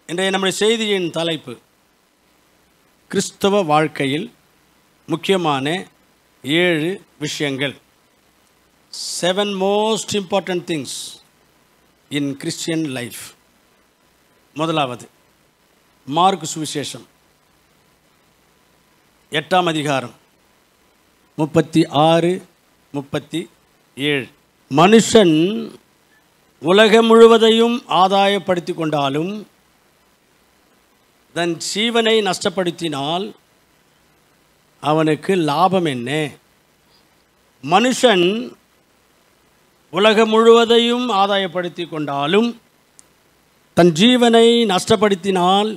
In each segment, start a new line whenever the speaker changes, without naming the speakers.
இன்றைய நம்முடைய செய்தியின் தலைப்பு கிறிஸ்தவ வாழ்க்கையில் முக்கியமான 7 விஷயங்கள். 7 most important things in Christian life. முதலாவது, மார்க்கு சுவிசேஷம் 8ஆம் அதிகாரம் 36, 37. மனுஷன் உலகம் முழுவதையும் ஆதாயப்படுத்தி கொண்டாலும் தன் ஜீவனை நஷ்டப்படுத்தினால் அவனுக்கு லாபம் என்ன? மனுஷன் உலகம் முழுவதையும் ஆதாயப்படுத்தி கொண்டாலும் தன் ஜீவனை நஷ்டப்படுத்தினால்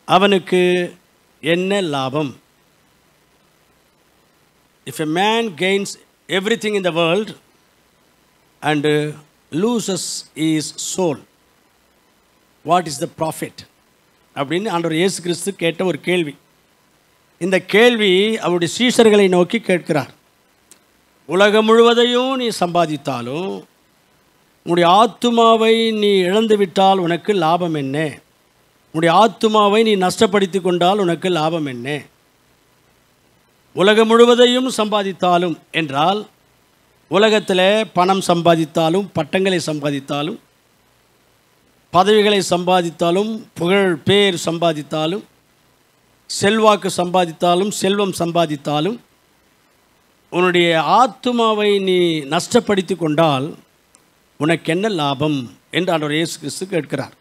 அவனுக்கு என்ன லாபம்? If a man gains everything in the world and loses his soul, what is the profit? அப்படின்னு ஆண்டவர் இயேசு கிறிஸ்து கேட்ட ஒரு கேள்வி. இந்த கேள்வி அவருடைய சீஷர்களை நோக்கி கேட்கிறார். உலகம் முழுவதையும் நீ சம்பாதித்தாலும் உன்னுடைய ஆத்துமாவை நீ இழந்துவிட்டால் உனக்கு லாபம் என்ன? உன்னுடைய ஆத்துமாவை நீ நஷ்டப்படுத்தி கொண்டால் உனக்கு லாபம் என்ன? உலகம் முழுவதையும் சம்பாதித்தாலும் என்றால் உலகத்தில் பணம் சம்பாதித்தாலும், பட்டங்களை சம்பாதித்தாலும், பதவிகளை சம்பாதித்தாலும், புகழ் பேர் சம்பாதித்தாலும், செல்வாக்கு சம்பாதித்தாலும், செல்வம் சம்பாதித்தாலும் உன்னுடைய ஆத்துமாவை நீ நஷ்டப்படுத்தி கொண்டால் உனக்கு என்ன லாபம் என்று ஆண்டவர் இயேசு கிறிஸ்து கேட்கிறார்.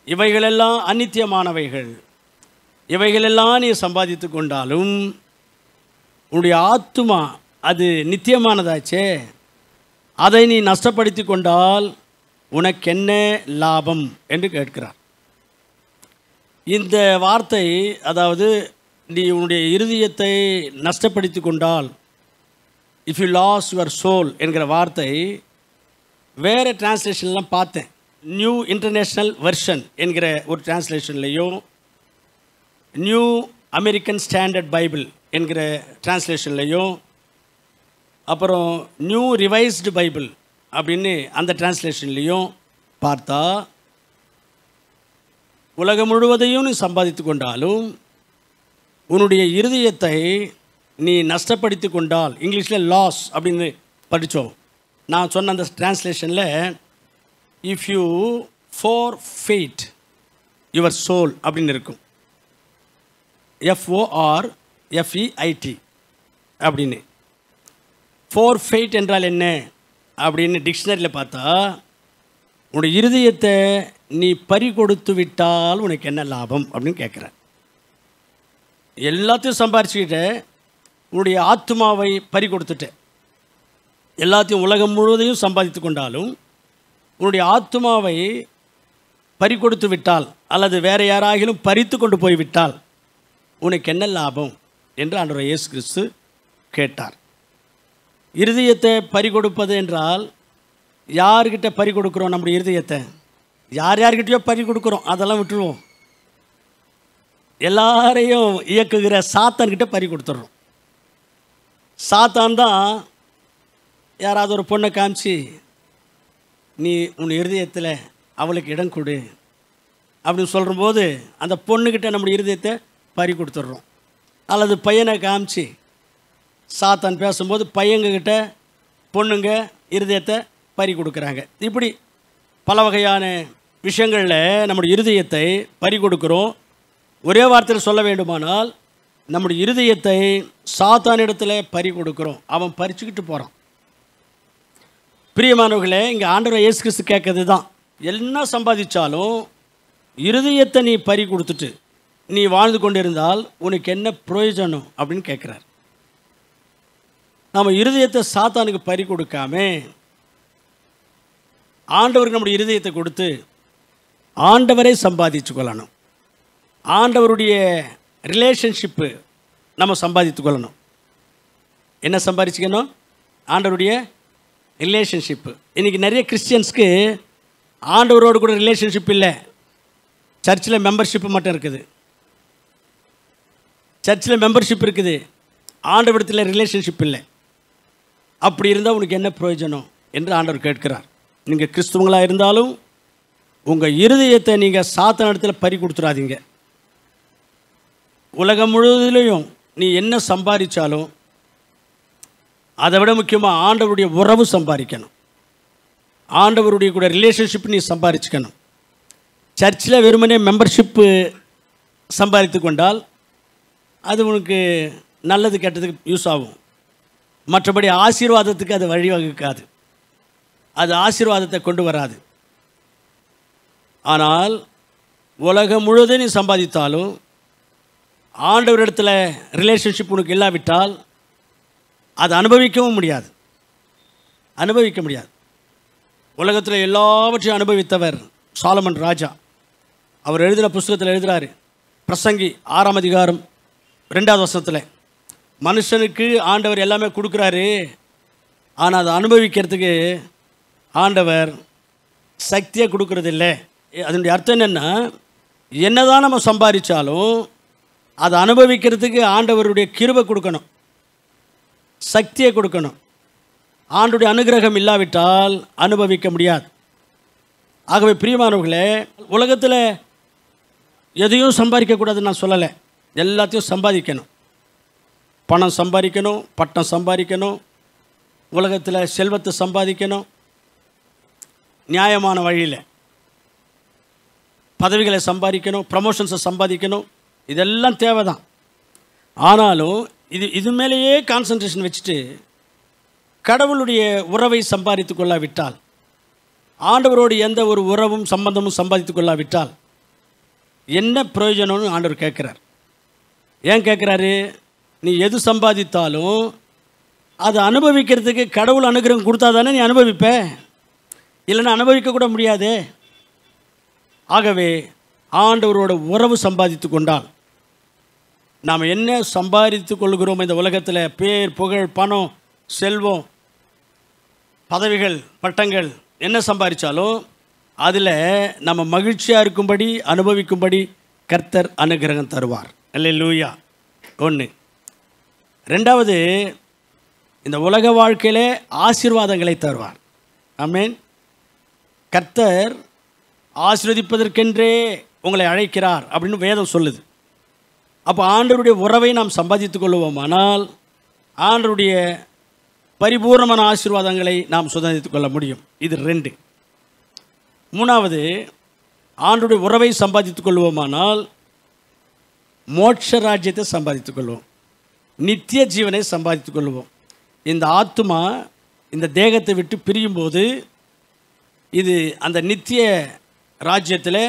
இவைகளெல்லாம் அநித்தியமானவைகள். இவைகளெல்லாம் நீ சம்பாதித்து கொண்டாலும் உன்னுடைய ஆத்துமா அது நித்தியமானதாச்சே, அதை நீ நஷ்டப்படுத்தி கொண்டால் உனக்கு என்ன லாபம் என்று கேட்கிறார். இந்த வார்த்தை, அதாவது நீ உன்னுடைய இருதயத்தை நஷ்டப்படுத்தி கொண்டால், if you lose your soul என்கிற வார்த்தை வேறு டிரான்ஸ்லேஷன்லாம் பார்த்தேன். நியூ இன்டர்நேஷ்னல் வெர்ஷன் என்கிற ஒரு டிரான்ஸ்லேஷன்லேயும், நியூ அமெரிக்கன் ஸ்டாண்டர்ட் பைபிள் என்கிற டிரான்ஸ்லேஷன்லேயும், அப்புறம் நியூ ரிவைஸ்டு பைபிள் அப்படின்னு அந்த டிரான்ஸ்லேஷன்லேயும் பார்த்தா, உலகம் முழுவதையும் நீ சம்பாதித்து கொண்டாலும் உன்னுடைய இருதயத்தை நீ நஷ்டப்படுத்தி கொண்டால், இங்கிலீஷில் லாஸ் அப்படின்னு படித்தோம். நான் சொன்ன அந்த டிரான்ஸ்லேஷனில் if you forfeit your soul அப்படின்னு இருக்கும். FORFEIT அப்படின்னு. forfeit என்றால் என்ன அப்படின்னு டிக்ஷனரியில் பார்த்தா, உன்னுடைய இருதயத்தை நீ பறி கொடுத்து விட்டால் உனக்கு என்ன லாபம் அப்படின்னு கேட்குற. எல்லாத்தையும் சம்பாரிச்சுக்கிட்ட உன்னுடைய ஆத்மாவை பறி கொடுத்துட்ட. எல்லாத்தையும் உலகம் முழுவதையும் சம்பாதித்து கொண்டாலும் உன்னுடைய ஆத்மாவை பறி கொடுத்து விட்டால், அல்லது வேறு யாராகிலும் பறித்து கொண்டு போய்விட்டால் உனக்கு என்ன லாபம் என்று ஆண்டவர் இயேசு கிறிஸ்து கேட்டார். இருதயத்தை பறி கொடுப்பது என்றால் யார்கிட்ட பறி கொடுக்குறோம்? நம்முடைய இருதயத்தை யார்கிட்டயோ பறி கொடுக்குறோம், அதெல்லாம் விட்டுருவோம். எல்லாரையும் இயக்குகிற சாத்தான்கிட்ட பறி கொடுத்துட்றோம். சாத்தான் தான் யாராவது ஒரு பொண்ணை காமிச்சு, நீ உன் இருதயத்தில் அவளுக்கு இடம் கொடு அப்படின்னு சொல்லும்போது அந்த பொண்ணுக்கிட்ட நம்முடைய இருதயத்தை பறி கொடுத்துட்றோம். அல்லது பையனை காமிச்சு சாத்தான் பேசும்போது பையங்கக்கிட்ட பொண்ணுங்க இருதயத்தை பறி கொடுக்குறாங்க. இப்படி பல வகையான விஷயங்களில் நம்முடைய இருதயத்தை பறி கொடுக்குறோம். ஒரே வார்த்தையில் சொல்ல வேண்டுமானால் நம்முடைய இருதயத்தை சாத்தானிடத்தில் பறி கொடுக்குறோம். அவன் பறிச்சுக்கிட்டு போகிறான். பிரியமானவர்களே, இங்கே ஆண்டவர் இயேசு கிறிஸ்து கேட்கறது தான், என்ன சம்பாதிச்சாலும் இருதயத்தை நீ பறி கொடுத்துட்டு நீ வாழ்ந்து கொண்டிருந்தால் உனக்கு என்ன பிரயோஜனம் அப்படின்னு கேட்குறார். நம்ம இருதயத்தை சாத்தானுக்கு பறி கொடுக்காம ஆண்டவருக்கு நம்முடைய இருதயத்தை கொடுத்து ஆண்டவரை சம்பாதிச்சு கொள்ளணும். ஆண்டவருடைய ரிலேஷன்ஷிப்பு நம்ம சம்பாதித்து கொள்ளணும். என்ன சம்பாதிச்சுக்கணும்? ஆண்டவருடைய ரிலேஷன்ஷிப்பு. இன்றைக்கி நிறைய கிறிஸ்டியன்ஸ்க்கு ஆண்டவரோடு கூட ரிலேஷன்ஷிப் இல்லை. சர்ச்சில் மெம்பர்ஷிப்பு மட்டும் இருக்குது. சர்ச்சில் மெம்பர்ஷிப் இருக்குது, ஆண்டவரிடத்தில் ரிலேஷன்ஷிப் இல்லை. அப்படி இருந்தால் உனக்கு என்ன பிரயோஜனம் என்று ஆண்டவர் கேட்கிறார். நீங்கள் கிறிஸ்துவங்களாக இருந்தாலும் உங்கள் இருதயத்தை நீங்கள் சாத்தான இடத்துல பறி கொடுத்துடாதீங்க. உலகம் முழுவதிலையும் நீ என்ன சம்பாதிச்சாலும் அதை விட முக்கியமாக ஆண்டவருடைய உறவு சம்பாதிக்கணும். ஆண்டவருடைய கூட ரிலேஷன்ஷிப் நீ சம்பாதிச்சுக்கணும். சர்ச்சில் வெறுமனே மெம்பர்ஷிப்பு சம்பாதித்து கொண்டால் அது உனக்கு நல்லது கெட்டதுக்கு யூஸ் ஆகும். மற்றபடி ஆசீர்வாதத்துக்கு அது வழிவகுக்காது. அது ஆசீர்வாதத்தை கொண்டு வராது. ஆனால் உலகம் முழுவதும் நீ சம்பாதித்தாலும் ஆண்டவரிடத்தில் ரிலேஷன்ஷிப் உனக்கு இல்லாவிட்டால் அதை அனுபவிக்கவும் முடியாது. அனுபவிக்க முடியாது. உலகத்தில் எல்லாவற்றையும் அனுபவித்தவர் சாலமன் ராஜா. அவர் எழுதின புஸ்தகத்தில் எழுதுகிறாரு, பிரசங்கி 6ஆம் அதிகாரம் 2வது வசனத்தில், மனுஷனுக்கு ஆண்டவர் எல்லாமே கொடுக்குறாரு, ஆனால் அதை அனுபவிக்கிறதுக்கு ஆண்டவர் சக்தியை கொடுக்கறதில்லை. அதனுடைய அர்த்தம் என்னென்னா, என்னதான் நம்ம சம்பாதிச்சாலும் அதை அனுபவிக்கிறதுக்கு ஆண்டவருடைய கிருபை கொடுக்கணும், சக்தியை கொடுக்கணும். ஆண்டவருடைய அனுகிரகம் இல்லாவிட்டால் அனுபவிக்க முடியாது. ஆகவே பிரியமானவர்களே, உலகத்தில் எதையும் சம்பாதிக்கக்கூடாதுன்னு நான் சொல்லலை. எல்லாத்தையும் சம்பாதிக்கணும். பணம் சம்பாதிக்கணும், பட்டம் சம்பாதிக்கணும், உலகத்தில் செல்வத்தை சம்பாதிக்கணும், நியாயமான வழியில் பதவிகளை சம்பாதிக்கணும், ப்ரமோஷன்ஸை சம்பாதிக்கணும். இதெல்லாம் தேவை தான். ஆனாலும் இது மேலேயே கான்சன்ட்ரேஷன் வச்சுட்டு கடவுளுடைய உறவை சம்பாதித்து கொள்ளாவிட்டால், ஆண்டவரோடு எந்த ஒரு உறவும் சம்பந்தமும் சம்பாதித்து கொள்ளாவிட்டால் என்ன பிரயோஜனம்னு ஆண்டவர் கேட்குறார். ஏன் கேட்குறாரு? நீ எது சம்பாதித்தாலும் அதை அனுபவிக்கிறதுக்கு கடவுள் அனுகிரகம் கொடுத்தா தானே நீ அனுபவிப்ப, இல்லைன்னா அனுபவிக்க கூட முடியாது. ஆகவே ஆண்டவரோட உறவு சம்பாதித்து கொண்டால், நாம் என்ன சம்பாதித்து கொள்கிறோம் இந்த உலகத்தில், பேர், புகழ், பணம், செல்வம், பதவிகள், பட்டங்கள் என்ன சம்பாதிச்சாலும் அதில் நம்ம மகிழ்ச்சியாக இருக்கும்படி அனுபவிக்கும்படி கர்த்தர் அனுகிரகம் தருவார். அல்லேலூயா. 1. 2வது, இந்த உலக வாழ்க்கையிலே ஆசீர்வாதங்களை தருவார். ஆமென். கர்த்தர் ஆசீர்வதிப்பதற்கென்றே உங்களை அழைக்கிறார் அப்படின்னு வேதம் சொல்லுது. அப்போ ஆண்டவருடைய உறவை நாம் சம்பாதித்து கொள்வோமானால் ஆண்டவருடைய பரிபூர்ணமான ஆசீர்வாதங்களை நாம் சுதந்திரித்துக் கொள்ள முடியும். இது 2. 3வது, ஆண்டவருடைய உறவை சம்பாதித்துக் கொள்வோமானால் மோட்ச ராஜ்யத்தை சம்பாதித்துக் கொள்வோம், நித்திய ஜீவனை சம்பாதித்துக் கொள்வோம். இந்த ஆத்துமா இந்த தேகத்தை விட்டு பிரியும்போது இது அந்த நித்திய ராஜ்யத்தில்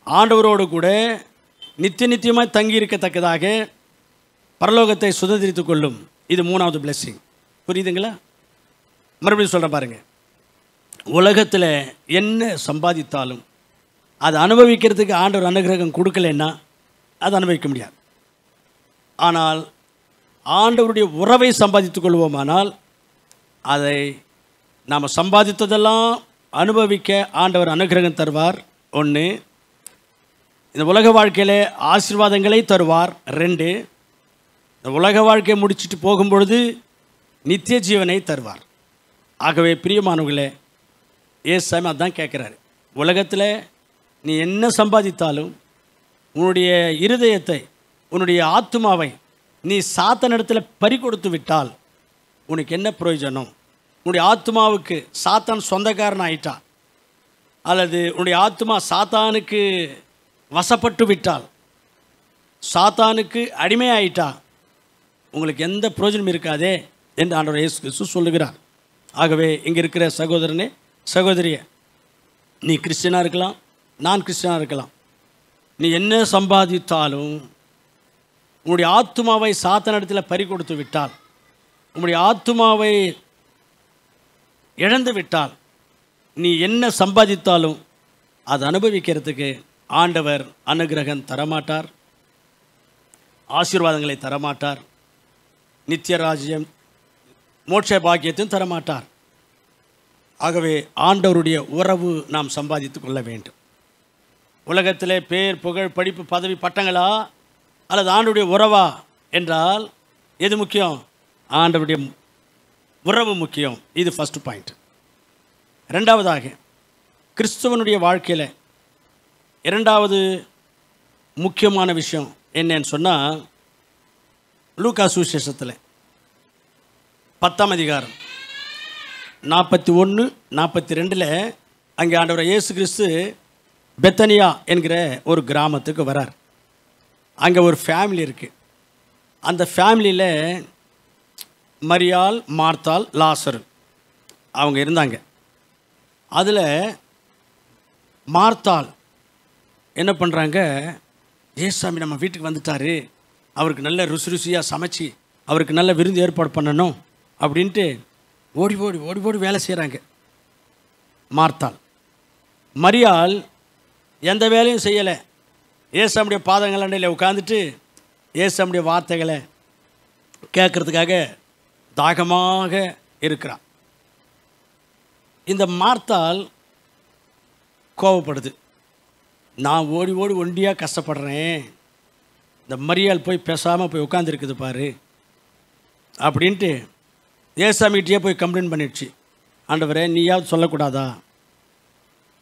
ஆண்டவரோடு கூட நித்தியமாக தங்கியிருக்கத்தக்கதாக பரலோகத்தை சுதந்திரித்து கொள்ளும். இது 3வது பிளெஸ்ஸிங். புரியுதுங்களா? மறுபடியும் சொல்கிறேன் பாருங்கள். உலகத்தில் என்ன சம்பாதித்தாலும் அதை அனுபவிக்கிறதுக்கு ஆண்டவர் அனுகிரகம் கொடுக்கலன்னா அதை அனுபவிக்க முடியாது. ஆனால் ஆண்டவருடைய உறவை சம்பாதித்து கொள்வோமானால் அதை நாம் சம்பாதித்ததெல்லாம் அனுபவிக்க ஆண்டவர் அனுகிரகம் தருவார். 1. இந்த உலக வாழ்க்கையில் ஆசீர்வாதங்களை தருவார். 2. இந்த உலக வாழ்க்கையை முடிச்சுட்டு போகும்பொழுது நித்திய ஜீவனை தருவார். ஆகவே பிரியமானவர்களே, ஏசாமி அதான் கேட்குறாரு, உலகத்தில் நீ என்ன சம்பாதித்தாலும் உன்னுடைய இருதயத்தை, உன்னுடைய ஆத்துமாவை நீ சாத்தானிடத்தில் பறி கொடுத்து விட்டால் உனக்கு என்ன பிரயோஜனம்? உன்னுடைய ஆத்துமாவுக்கு சாத்தான் சொந்தக்காரன் ஆயிட்டா, அல்லது உன்னுடைய ஆத்துமா சாத்தானுக்கு வசப்பட்டு விட்டால், சாத்தானுக்கு அடிமையாயிட்டா, உங்களுக்கு எந்த பிரயோஜனம் இருக்காதே என்று ஆண்டவர் இயேசு கிறிஸ்து சொல்லுகிறார். ஆகவே இங்கே இருக்கிற சகோதரனே, சகோதரியே, நீ கிறிஸ்டியனாக இருக்கலாம், நான் கிறிஸ்டியனாக இருக்கலாம், நீ என்ன சம்பாதித்தாலும் உன்னுடைய ஆத்துமாவை சாத்தானிடத்தில் பறி கொடுத்து விட்டால், உன்னுடைய ஆத்துமாவை இழந்து விட்டால், நீ என்ன சம்பாதித்தாலும் அதை அனுபவிக்கிறதுக்கு ஆண்டவர் அனுகிரகம் தரமாட்டார், ஆசீர்வாதங்களை தரமாட்டார், நித்திய ராஜ்யம் மோட்ச பாக்கியத்தையும் தரமாட்டார். ஆகவே ஆண்டவருடைய உறவு நாம் சம்பாதித்து கொள்ள வேண்டும். உலகத்திலே பேர், புகழ், படிப்பு, பதவி, பட்டங்களா அல்லது ஆண்டவருடைய உறவா என்றால் எது முக்கியம்? ஆண்டவருடைய உறவு முக்கியம். இது ஃபஸ்ட்டு பாயிண்ட். 2வதாக, கிறிஸ்துவனுடைய வாழ்க்கையில் இரண்டாவது முக்கியமான விஷயம் என்னன்னு சொன்னால், லூக்கா சுவிசேஷத்தில் 10ஆம் அதிகாரம் 41, 42 அங்கே ஆண்டவர் இயேசு கிறிஸ்து பெத்தனியா என்கிற ஒரு கிராமத்துக்கு வரார். அங்கே ஒரு ஃபேமிலி இருக்குது. அந்த ஃபேமிலியில் மரியாள், மார்த்தாள், லாசரு அவங்க இருந்தாங்க. அதில் மார்த்தாள் என்ன பண்ணுறாங்க, ஏசாமி நம்ம வீட்டுக்கு வந்துட்டார், அவருக்கு நல்ல ருசி ருசியாக சமைச்சு அவருக்கு நல்ல விருந்து ஏற்பாடு பண்ணணும் அப்படின்ட்டு ஓடி ஓடி ஓடி ஓடி வேலை செய்கிறாங்க மார்த்தாள். மரியாள் எந்த வேலையும் செய்யலை. ஏசாமுடைய பாதங்கள் அண்டையில் உட்காந்துட்டு ஏசாமுடைய வார்த்தைகளை கேட்கறதுக்காக தாகமாக இருக்கிறான். இந்த மார்த்தாள் கோபப்படுது. நான் ஓடி ஓடி ஒண்டியாக கஷ்டப்படுறேன், இந்த மரியாள் போய் பேசாமல் போய் உட்காந்துருக்குது பாரு அப்படின்ட்டு ஏசாமிகிட்டே போய் கம்ப்ளைண்ட் பண்ணிடுச்சு. ஆண்டவரே, நீயாவது சொல்லக்கூடாதா,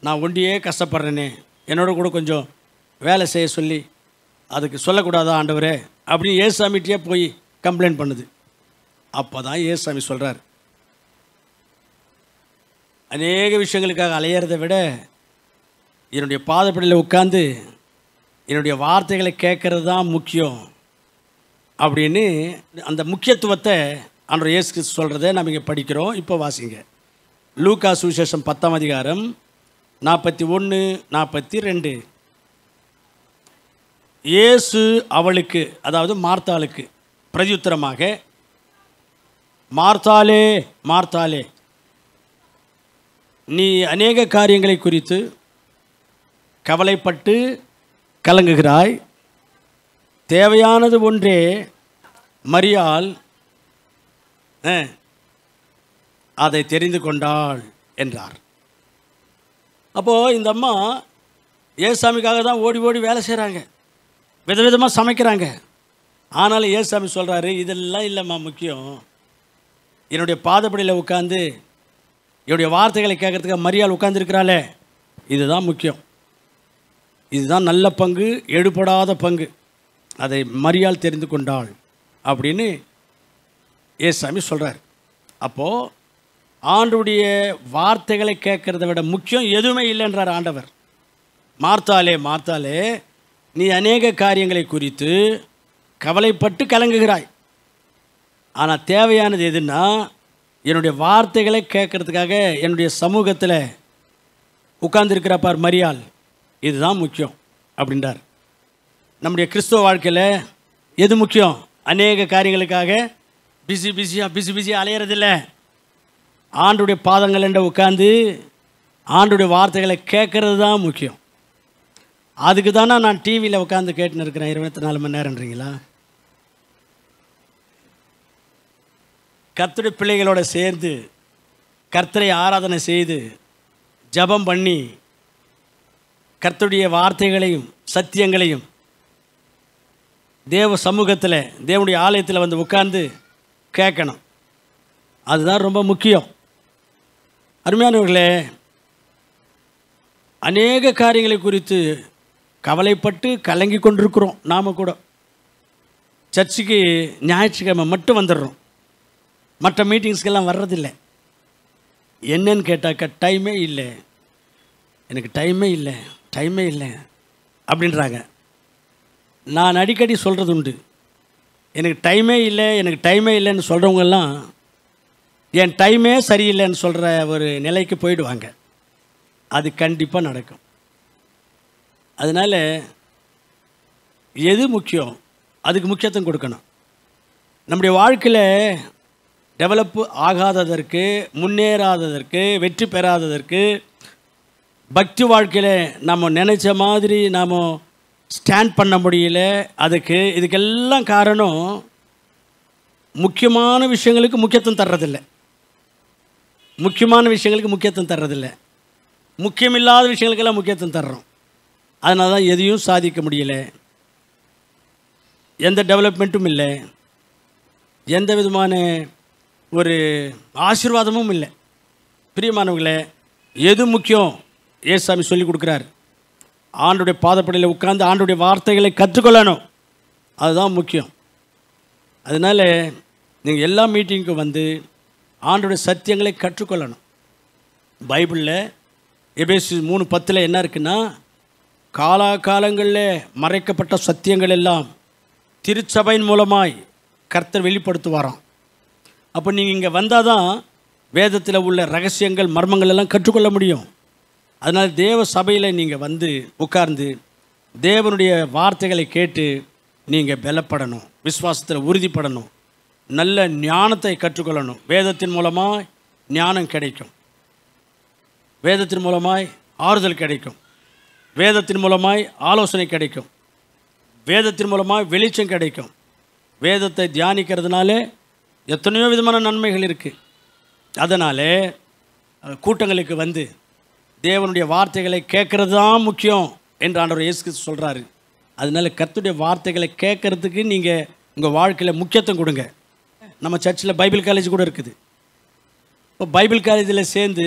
நான் ஒண்டியே கஷ்டப்படுறேனே, என்னோட கூட கொஞ்சம் வேலை செய்ய சொல்லி அதுக்கு சொல்லக்கூடாதா ஆண்டவரே அப்படின்னு ஏசாமிகிட்டே போய் கம்ப்ளைண்ட் பண்ணுது. அப்போ தான் ஏசாமி சொல்கிறார், அநேக விஷயங்களுக்காக அலையிறதை விட என்னுடைய பாதப்படியில் உட்காந்து என்னுடைய வார்த்தைகளை கேட்கறது தான் முக்கியம் அப்படின்னு அந்த முக்கியத்துவத்தை ஆண்டவர் இயேசு கிறிஸ்து சொல்கிறத நம்ம இங்கே படிக்கிறோம். இப்போ வாசிங்க. லூக்கா சுவிசேஷம் 10ஆம் அதிகாரம் 41, 42. இயேசு அவளுக்கு, அதாவது மார்த்தாளுக்கு பிரதியுத்தரமாக, மார்த்தாளே மார்த்தாளே, நீ அநேக காரியங்களை குறித்து கவலைப்பட்டு கலங்குகிறாய், தேவையானது ஒன்றே, மரியாள் அதை தெரிந்து கொண்டாள் என்றார். அப்போது இந்த அம்மா ஏசாமிக்காக தான் ஓடி ஓடி வேலை செய்கிறாங்க, விதவிதமாக சமைக்கிறாங்க. ஆனாலும் ஏசாமி சொல்கிறாரு, இதெல்லாம் இல்லைம்மா முக்கியம், என்னுடைய பாதப்படியில் உட்காந்து என்னுடைய வார்த்தைகளை கேட்குறதுக்காக மரியாள் உட்காந்துருக்கிறாளே, இதுதான் முக்கியம், இதுதான் நல்ல பங்கு, எடுபடாத பங்கு, அதை மரியாள் தெரிந்து கொண்டாள் அப்படின்னு ஏசாமி சொல்கிறார். அப்போது ஆண்டவருடைய வார்த்தைகளை கேட்குறத விட முக்கியம் எதுவுமே இல்லைன்றார் ஆண்டவர். மார்த்தாளே மார்த்தாளே, நீ அநேக காரியங்களை குறித்து கவலைப்பட்டு கலங்குகிறாய், ஆனால் தேவையானது எதுன்னா என்னுடைய வார்த்தைகளை கேட்குறதுக்காக என்னுடைய சமூகத்தில் உட்கார்ந்துருக்கிறப்பார் மரியாள், இதுதான் முக்கியம் அப்படின்றார். நம்முடைய கிறிஸ்துவ வாழ்க்கையில் எது முக்கியம்? அநேக காரியங்களுக்காக பிஸியாக அலையிறதில்லை. ஆண்டுடைய பாதங்கள் என்ற உட்காந்து ஆண்டுடைய வார்த்தைகளை கேட்கறது தான் முக்கியம். அதுக்கு தானே நான் டிவியில் உட்காந்து கேட்டுன்னு இருக்கிறேன் 24 மணி நேரம்ன்றீங்களா? கர்த்தருடைய பிள்ளைகளோடு சேர்ந்து கர்த்தரை ஆராதனை செய்து ஜெபம் பண்ணி கர்த்தருடைய வார்த்தைகளையும் சத்தியங்களையும் தேவ சமூகத்தில் தேவனுடைய ஆலயத்தில் வந்து உட்கார்ந்து கேட்கணும். அதுதான் ரொம்ப முக்கியம். அருமையானவர்களே, அநேக காரியங்களை குறித்து கவலைப்பட்டு கலங்கி கொண்டிருக்கிறோம். நாம் கூட சர்ச்சுக்கு ஞாயிற்றுக்கிழமை மட்டும் வந்துடுறோம், மற்ற மீட்டிங்ஸ்க்கெல்லாம் வர்றதில்லை. என்னன்னு கேட்டாக்கா டைமே இல்லை, எனக்கு டைமே இல்லை அப்படின்றாங்க. நான் அடிக்கடி சொல்கிறது உண்டு, எனக்கு டைமே இல்லைன்னு சொல்கிறவங்கெல்லாம் என் டைமே சரியில்லைன்னு சொல்கிற ஒரு நிலைக்கு போயிடுவாங்க. அது கண்டிப்பாக நடக்கும். அதனால் எது முக்கியம் அதுக்கு முக்கியத்துவம் கொடுக்கணும். நம்முடைய வாழ்க்கையில் டெவலப்பு ஆகாததற்கு, முன்னேறாததற்கு, வெற்றி பெறாததற்கு, பக்தி வாழ்க்கையில் நம்ம நினச்ச மாதிரி நாம் ஸ்டாண்ட் பண்ண முடியல, இதுக்கெல்லாம் காரணம் முக்கியமான விஷயங்களுக்கு முக்கியத்துவம் தர்றதில்லை. முக்கியமில்லாத விஷயங்களுக்கெல்லாம் முக்கியத்துவம் தர்றோம். அதனால தான் எதையும் சாதிக்க முடியல, எந்த டெவலப்மெண்ட்டும் இல்லை, எந்த விதமான ஒரு ஆசீர்வாதமும் இல்லை. பிரியமானவர்களே, எது முக்கியம்? ஏசாமி சொல்லி கொடுக்குறார். ஆண்டுடைய பாதப்படியில் உட்கார்ந்து ஆண்டுடைய வார்த்தைகளை கற்றுக்கொள்ளணும். அதுதான் முக்கியம். அதனால் நீங்கள் எல்லா மீட்டிங்க்கும் வந்து ஆண்டுடைய சத்தியங்களை கற்றுக்கொள்ளணும். பைபிளில் எபேசியர் 3:10 என்ன இருக்குன்னா, காலாகாலங்களில் மறைக்கப்பட்ட சத்தியங்கள் எல்லாம் திருச்சபையின் மூலமாய் கர்த்தர் வெளிப்படுத்துவாராம். அப்போ நீங்கள் இங்கே வந்தால் தான் வேதத்தில் உள்ள ரகசியங்கள் மர்மங்கள் எல்லாம் கற்றுக்கொள்ள முடியும். அதனால் தேவ சபையில் நீங்கள் வந்து உட்கார்ந்து தேவனுடைய வார்த்தைகளை கேட்டு நீங்கள் பலப்படணும், விசுவாசத்தில் உறுதிப்படணும், நல்ல ஞானத்தை கற்றுக்கொள்ளணும். வேதத்தின் மூலமாக ஞானம் கிடைக்கும், வேதத்தின் மூலமாய் ஆறுதல் கிடைக்கும், வேதத்தின் மூலமாய் ஆலோசனை கிடைக்கும், வேதத்தின் மூலமாய் வெளிச்சம் கிடைக்கும். வேதத்தை தியானிக்கிறதுனால எத்தனையோ விதமான நன்மைகள் இருக்குது. அதனால் கூட்டங்களுக்கு வந்து தேவனுடைய வார்த்தைகளை கேட்குறது தான் முக்கியம் என்று ஆண்டவர் இயேசு கிறிஸ்து சொல்கிறாரு. அதனால் கர்த்தருடைய வார்த்தைகளை கேட்குறதுக்கு நீங்கள் உங்கள் வாழ்க்கையில் முக்கியத்துவம் கொடுங்க. நம்ம சர்ச்சில் பைபிள் காலேஜ் கூட இருக்குது. இப்போ பைபிள் காலேஜில் சேர்ந்து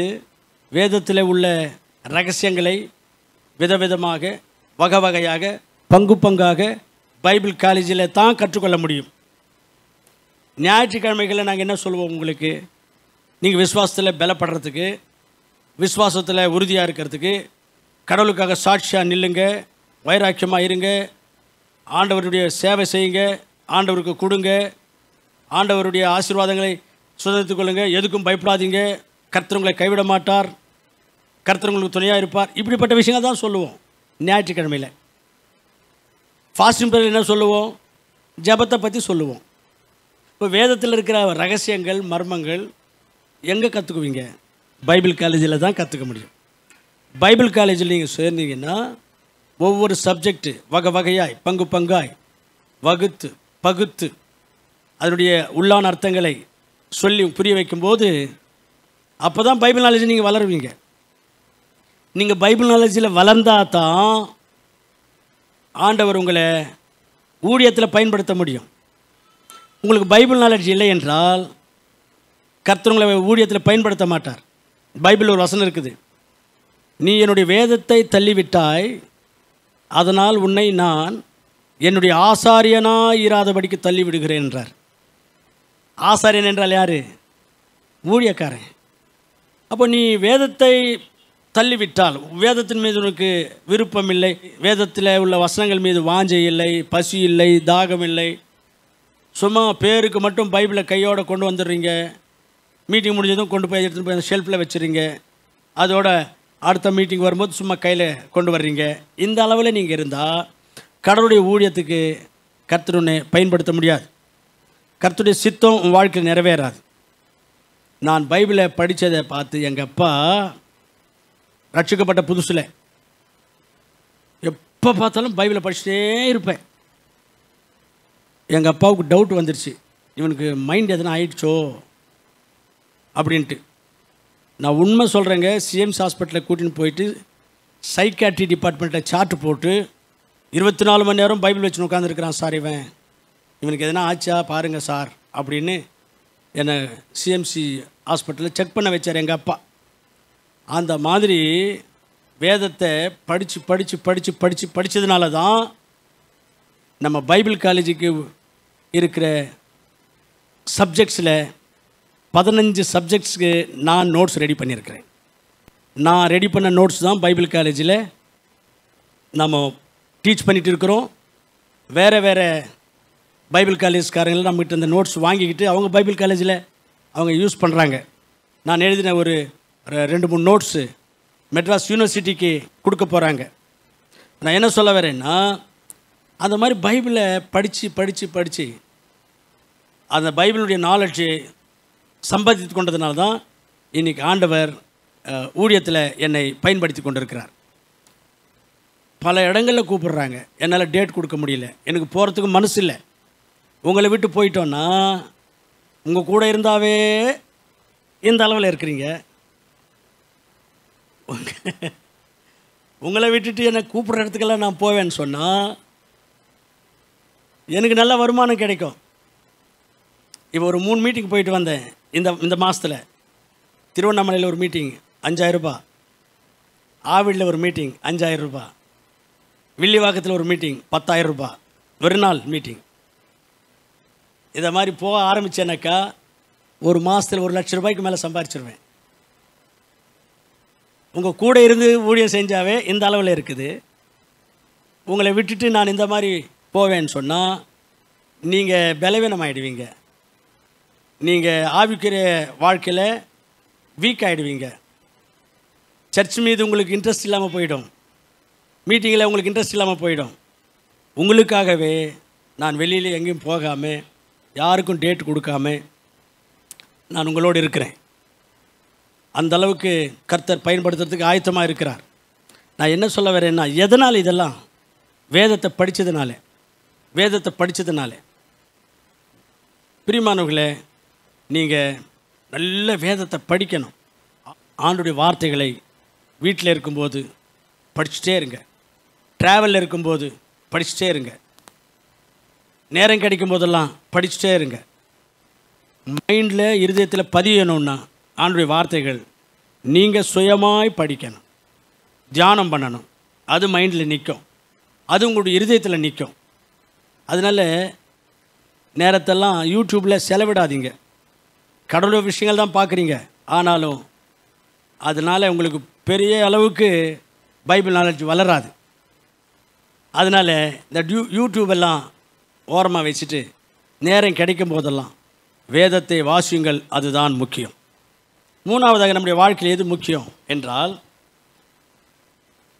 வேதத்தில் உள்ள ரகசியங்களை விதவிதமாக வகை வகையாக பங்கு பங்காக பைபிள் காலேஜில் தான் கற்றுக்கொள்ள முடியும். ஞாயிற்றுக்கிழமைகளில் நாங்கள் என்ன சொல்லுவோம், உங்களுக்கு நீங்கள் விசுவாசத்தில் பலப்படுறதுக்கு, விசுவாசத்தில் உறுதியாக இருக்கிறதுக்கு, கடவுளுக்காக சாட்சியாக நில்லுங்க, வைராக்கியமாக இருங்க, ஆண்டவருடைய சேவை செய்யுங்க, ஆண்டவருக்கு கொடுங்க, ஆண்டவருடைய ஆசீர்வாதங்களை சுதந்திரத்துக் கொள்ளுங்க, எதுக்கும் பயப்படாதீங்க, கர்த்தர் உங்களை கைவிட மாட்டார், கர்த்தர் உங்களுக்கு துணையாக இருப்பார். இப்படிப்பட்ட விஷயங்கள் தான் சொல்லுவோம். ஞாயிற்றுக்கிழமையில் ஃபாஸ்டிங் ப்ரேயர் என்ன சொல்லுவோம், ஜபத்தை பற்றி சொல்லுவோம். இப்போ வேதத்தில் இருக்கிற ரகசியங்கள் மர்மங்கள் எங்கே கற்றுக்குவீங்க? பைபிள் காலேஜில் தான் கற்றுக்க முடியும். பைபிள் காலேஜில் நீங்கள் சேர்ந்தீங்கன்னா ஒவ்வொரு சப்ஜெக்டு வகை வகையாய் பங்கு பங்காய் வகுத்து பகுத்து அதனுடைய உள்ளான அர்த்தங்களை சொல்லி புரிய வைக்கும்போது அப்போ தான் பைபிள் நாலேஜ் நீங்கள் வளருவீங்க. நீங்கள் பைபிள் நாலேஜில் வளர்ந்தால் தான் ஆண்டவர் உங்களை ஊழியத்தில் பயன்படுத்த முடியும். உங்களுக்கு பைபிள் நாலேஜ் இல்லை என்றால் கர்த்தர் உங்களை ஊழியத்தில் பயன்படுத்த மாட்டார். பைபிள் ஒரு வசனம் இருக்குது, நீ என்னுடைய வேதத்தை தள்ளிவிட்டாய், அதனால் உன்னை நான் என்னுடைய ஆசாரியனாய் இராதபடிக்கு தள்ளிவிடுகிறேன் என்றார். ஆசாரியன் என்றால் யார்? ஊழியக்காரன். அப்போ நீ வேதத்தை தள்ளிவிட்டால், வேதத்தின் மீது உனக்கு விருப்பம் இல்லை, வேதத்தில் உள்ள வசனங்கள் மீது வாஞ்சை இல்லை, பசி இல்லை, தாகம் இல்லை, சும்மா பேருக்கு மட்டும் பைபிளை கையோடு கொண்டு வந்துடுறீங்க, மீட்டிங் முடிஞ்சதும் கொண்டு போய் எடுத்துகிட்டு போய் ஷெல்ஃபில் வச்சுறீங்க, அதோட அடுத்த மீட்டிங் வரும்போது சும்மா கையில் கொண்டு வர்றீங்க, இந்த அளவில் நீங்கள் இருந்தால் கடவுளுடைய ஊழியத்துக்கு கர்த்தருனை பயன்படுத்த முடியாது. கர்த்தருடைய சித்தம் உன் வாழ்க்கையில் நிறைவேறாது. நான் பைபிளை படித்ததை பார்த்து எங்கள் அப்பா ரட்சிக்கப்பட்ட புதுசில் எப்போ பார்த்தாலும் பைபிளை படிச்சுட்டே இருப்பேன். எங்கள் அப்பாவுக்கு டவுட் வந்துடுச்சு, இவனுக்கு மைண்ட் எதனா ஆயிடுச்சோ அப்படின்ட்டு. நான் உண்மை சொல்கிறேங்க, சிஎம்சி ஹாஸ்பிட்டலில் கூட்டின்னு போயிட்டு சைக்காட்ரி டிபார்ட்மெண்ட்டில் சார்ட்டு போட்டு 24 மணி நேரம் பைபிள் வச்சு உட்காந்துருக்கிறான் சார், இவனுக்கு எதனா ஆச்சா பாருங்கள் சார் அப்படின்னு என்னை சிஎம்சி ஹாஸ்பிட்டலில் செக் பண்ண வச்சார் எங்கள் அப்பா. அந்த மாதிரி வேதத்தை படித்ததுனால தான் நம்ம பைபிள் காலேஜுக்கு இருக்கிற சப்ஜெக்ட்ஸில் 15 சப்ஜெக்ட்ஸுக்கு நான் நோட்ஸ் ரெடி பண்ணியிருக்கிறேன். நான் ரெடி பண்ண நோட்ஸ் தான் பைபிள் காலேஜில் நம்ம டீச் பண்ணிகிட்டு இருக்கிறோம். வேறு பைபிள் காலேஜ்காரங்களும் நம்மகிட்ட இந்த நோட்ஸ் வாங்கிக்கிட்டு அவங்க பைபிள் காலேஜில் அவங்க யூஸ் பண்ணுறாங்க. நான் எழுதின ஒரு 2-3 நோட்ஸு மெட்ராஸ் யூனிவர்சிட்டிக்கு கொடுக்க போகிறாங்க. நான் என்ன சொல்ல வரேன்னா, அந்த மாதிரி பைபிளை படித்து அந்த பைபிளுடைய நாலேஜை சம்பாதித்து கொண்டதுனால தான் இன்றைக்கி ஆண்டவர் ஊழியத்தில் என்னை பயன்படுத்தி கொண்டிருக்கிறார். பல இடங்களில் கூப்பிடுறாங்க, என்னால் டேட் கொடுக்க முடியல, எனக்கு போகிறதுக்கு மனசு இல்லை. உங்களை விட்டு போயிட்டோன்னா உங்கள் கூட இருந்தாவே இந்த அளவில் இருக்கிறீங்க, உங்களை விட்டுட்டு என்னை கூப்பிட்ற இடத்துக்கெல்லாம் நான் போவேன்னு சொன்னால் எனக்கு நல்ல வருமானம் கிடைக்கும். இப்போ ஒரு 3 மீட்டிங் போயிட்டு வந்தேன் இந்த மாதத்தில். திருவண்ணாமலையில் ஒரு மீட்டிங் 5000 ரூபாய், ஆவிடில் ஒரு மீட்டிங் 5000 ரூபாய், வில்லிவாக்கத்தில் ஒரு மீட்டிங், 10,000 ரூபாய் ஒரு நாள் மீட்டிங். இதை மாதிரி போக ஆரம்பித்தேனாக்கா ஒரு மாதத்தில் 1,00,000 ரூபாய்க்கு மேலே சம்பாரிச்சிருவேன். உங்கள் கூட இருந்து ஊழியம் செஞ்சாவே இந்த அளவில் இருக்குது. உங்களை விட்டுட்டு நான் இந்த மாதிரி போவேன்னு சொன்னால் நீங்கள் பலவீனம் ஆகிடுவீங்க. நீங்கள் ஆவிக்குரிய வாழ்க்கையில் வீக் ஆகிடுவீங்க. சர்ச் மீது உங்களுக்கு இன்ட்ரெஸ்ட் இல்லாமல் போயிடும். மீட்டிங்கில் உங்களுக்கு இன்ட்ரெஸ்ட் இல்லாமல் போயிடும். உங்களுக்காகவே நான் வெளியில் எங்கேயும் போகாமல் யாருக்கும் டேட் கொடுக்காம நான் உங்களோடு இருக்கிறேன். அந்த அளவுக்கு கர்த்தர் பயன்படுத்துறதுக்கு ஆயத்தமாக இருக்கிறார். நான் என்ன சொல்ல வரேன்னா, எதனால் இதெல்லாம் வேதத்தை படித்ததுனால பிரியமானவர்களே, நீங்கள் நல்ல வேதத்தை படிக்கணும். ஆண்டுடைய வார்த்தைகளை வீட்டில் இருக்கும்போது படிச்சுட்டே இருங்க. ட்ராவலில் இருக்கும்போது படிச்சுட்டே இருங்க. நேரம் கிடைக்கும் போதெல்லாம் படிச்சுட்டே இருங்க. மைண்டில் இருதயத்தில் பதியணும்னா ஆண்டுடைய வார்த்தைகள் நீங்கள் சுயமாய் படிக்கணும், தியானம் பண்ணணும். அது மைண்டில் நிற்கும், அது உங்களுடைய இருதயத்தில் நிற்கும். அதனால் நேரத்தெல்லாம் யூடியூப்பில் செலவிடாதீங்க. கடவுள் விஷயங்கள் தான் பார்க்குறீங்க, ஆனாலும் அதனால் உங்களுக்கு பெரிய அளவுக்கு பைபிள் நாலேஜ் வளராது. அதனால் இந்த யூடியூபெல்லாம் ஓரமாக வச்சுட்டு நேரம் கிடைக்கும் போதெல்லாம் வேதத்தை வாசியுங்கள். அதுதான் முக்கியம். மூணாவதாக நம்முடைய வாழ்க்கையில் எது முக்கியம் என்றால்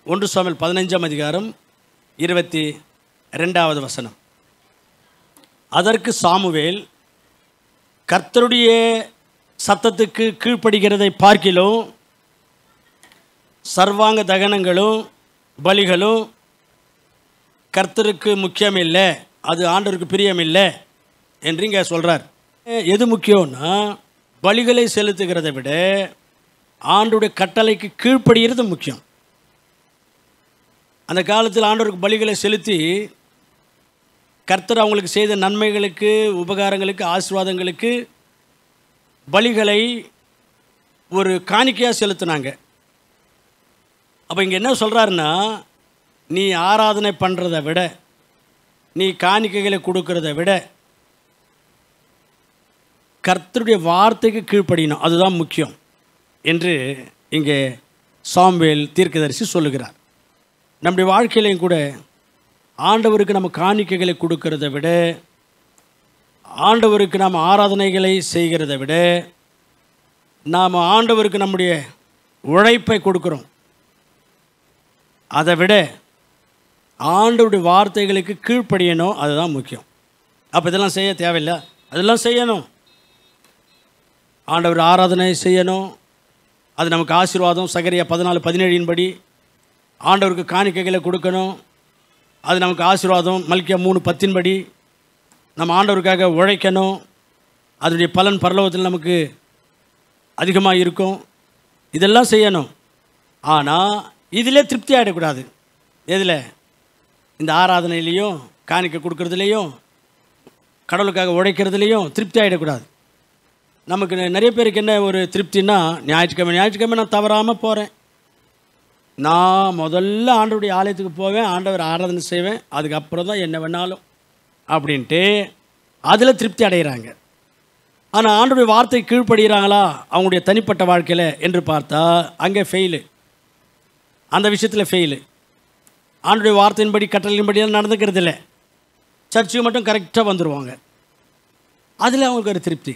1 சாமுவேல் 15ஆம் அதிகாரம் 22வது வசனம். அதற்கு சாமுவேல், கர்த்தருடைய சத்தத்துக்கு கீழ்ப்படுகிறதை பார்க்கிலும் சர்வாங்க தகனங்களும் பலிகளும் கர்த்தருக்கு முக்கியம் இல்லை, அது ஆண்டவருக்கு பிரியம் இல்லை என்று இங்கே சொல்கிறார். எது முக்கியம்னா, பலிகளை செலுத்துகிறதை விட ஆண்டவருடைய கட்டளைக்கு கீழ்ப்படுகிறது முக்கியம். அந்த காலத்தில் ஆண்டவருக்கு பலிகளை செலுத்தி கர்த்தர் அவங்களுக்கு செய்த நன்மைகளுக்கு, உபகாரங்களுக்கு, ஆசீர்வாதங்களுக்கு பலிகளை ஒரு காணிக்கையாக செலுத்தினாங்க. அப்போ இங்கே என்ன சொல்கிறாருன்னா, நீ ஆராதனை பண்ணுறதை விட, நீ காணிக்கைகளை கொடுக்கறதை விட கர்த்தருடைய வார்த்தைக்கு கீழ்ப்படியணும், அதுதான் முக்கியம் என்று இங்கே சாமுவேல் தீர்க்கதரிசி சொல்லுகிறார். நம்முடைய வாழ்க்கையிலையும் கூட ஆண்டவருக்கு நம்ம காணிக்கைகளை கொடுக்கறதை விட, ஆண்டவருக்கு நாம் ஆராதனைகளை செய்கிறதை விட, நாம் ஆண்டவருக்கு நம்முடைய உழைப்பை கொடுக்குறோம். அதை விட ஆண்டவருடைய வார்த்தைகளுக்கு கீழ்ப்படியணும், அதுதான் முக்கியம். அப்போ இதெல்லாம் செய்ய தேவையில்லை, அதெல்லாம் செய்யணும். ஆண்டவர் ஆராதனை செய்யணும், அது நமக்கு ஆசீர்வாதம். சகரியா 14:17 படி ஆண்டவருக்கு காணிக்கைகளை கொடுக்கணும், அது நமக்கு ஆசீர்வாதம். மல்கியா 3:10 படி நம்ம ஆண்டவருக்காக உழைக்கணும், அதனுடைய பலன் பரலோகத்தில் நமக்கு அதிகமாக இருக்கும். இதெல்லாம் செய்யணும். ஆனால் இதிலே திருப்தி ஆகிடக்கூடாது. எதில்? இந்த ஆராதனையிலையும் காணிக்கை கொடுக்கறதுலையும் கடவுளுக்காக உழைக்கிறதுலையும் திருப்தி ஆகிடக்கூடாது. நமக்கு நிறைய பேருக்கு என்ன ஒரு திருப்தின்னா, ஞாயிற்றுக்கிழமை நான் தவறாமல் போகிறேன், நான் முதல்ல ஆண்டவருடைய ஆலயத்துக்கு போவேன், ஆண்டவர் ஆராதனை செய்வேன், அதுக்கப்புறம் தான் என்ன வேணாலும் அப்படின்ட்டு அதில் திருப்தி அடைகிறாங்க. ஆனால் ஆண்டவருடைய வார்த்தை கீழ்ப்படுகிறாங்களா அவங்களுடைய தனிப்பட்ட வாழ்க்கையில் என்று பார்த்தா அங்கே ஃபெயிலு. அந்த விஷயத்தில் ஃபெயிலு. ஆண்டவருடைய வார்த்தையின்படி கட்டளையின்படியெல்லாம் நடந்துக்கிறது இல்லை. சர்ச்சுக்கு மட்டும் கரெக்டாக வந்துடுவாங்க, அதில் அவங்களுக்கு ஒரு திருப்தி.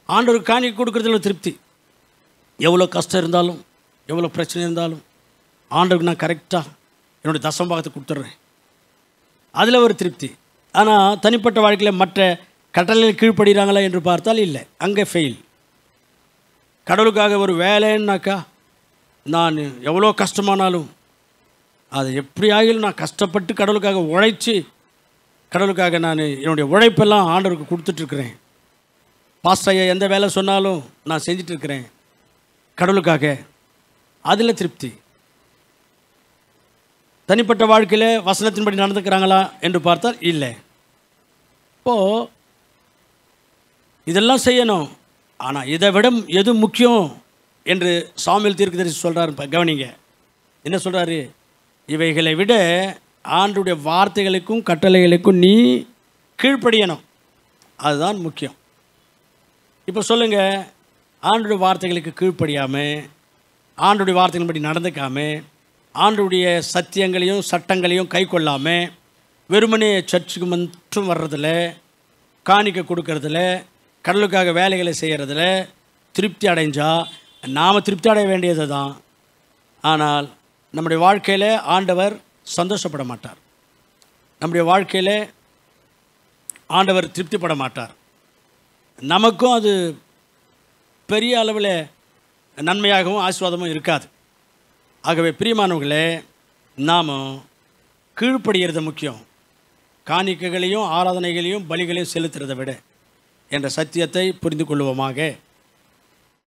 ஆண்டவருக்கு காணிக்கை கொடுக்குறதுல திருப்தி. எவ்வளோ கஷ்டம் இருந்தாலும், எவ்வளோ பிரச்சனை இருந்தாலும் ஆண்டவருக்கு நான் கரெக்டாக என்னுடைய தசம்பாகத்தை கொடுத்துட்றேன், அதில் ஒரு திருப்தி. ஆனால் தனிப்பட்ட வாழ்க்கையில் மற்ற கட்டளையில் கீழ்ப்படுகிறாங்களா என்று பார்த்தால் இல்லை, அங்கே ஃபெயில். கடவுளுக்காக ஒரு வேலைன்னாக்கா நான் எவ்வளோ கஷ்டமானாலும் அது எப்படி ஆகிலும் நான் கஷ்டப்பட்டு கடவுளுக்காக உழைச்சி, கடவுளுக்காக நான் என்னுடைய உழைப்பெல்லாம் ஆண்டவருக்கு கொடுத்துட்ருக்குறேன். பாஸ்டர் ஐயா எந்த வேலை சொன்னாலும் நான் செஞ்சிட்ருக்கிறேன் கடவுளுக்காக, அதில் திருப்தி. தனிப்பட்ட வாழ்க்கையில் வசனத்தின்படி நடந்துக்கிறாங்களா என்று பார்த்தால் இல்லை. இப்போது இதெல்லாம் செய்யணும், ஆனால் இதை விட எது முக்கியம் என்று சாமுவேல் தீர்க்கதரிசி சொல்கிறாரு. கவனிங்க என்ன சொல்கிறாரு. இவைகளை விட ஆண்டுடைய வார்த்தைகளுக்கும் கட்டளைகளுக்கும் நீ கீழ்ப்படியணும். அதுதான் முக்கியம். இப்போ சொல்லுங்கள், ஆண்டுடைய வார்த்தைகளுக்கு கீழ்ப்படியாமல், ஆண்டுடைய வார்த்தைகளின்படி நடந்துக்காமல், ஆண்டுடைய சத்தியங்களையும் சட்டங்களையும் கை கொள்ளாமல், வெறுமனே சர்ச்சுக்கு மட்டும் வர்றதில்ல, காணிக்கை கொடுக்கறதில்ல, கடலுக்காக வேலைகளை செய்கிறதில்ல திருப்தி அடைஞ்சால் நாம் திருப்தி அடைய வேண்டியது தான். ஆனால் நம்முடைய வாழ்க்கையில் ஆண்டவர் சந்தோஷப்பட மாட்டார். நம்முடைய வாழ்க்கையில் ஆண்டவர் திருப்திப்பட மாட்டார். நமக்கும் அது பெரிய அளவில் நன்மையாகவும் ஆசீர்வாதமும் இருக்காது. ஆகவே பிரியமானவர்களே, நாம் கீழ்ப்படுகிறது முக்கியம், காணிக்கைகளையும் ஆராதனைகளையும் பலிகளையும் செலுத்துறதை விட என்ற சத்தியத்தை புரிந்து கொள்வோமாக.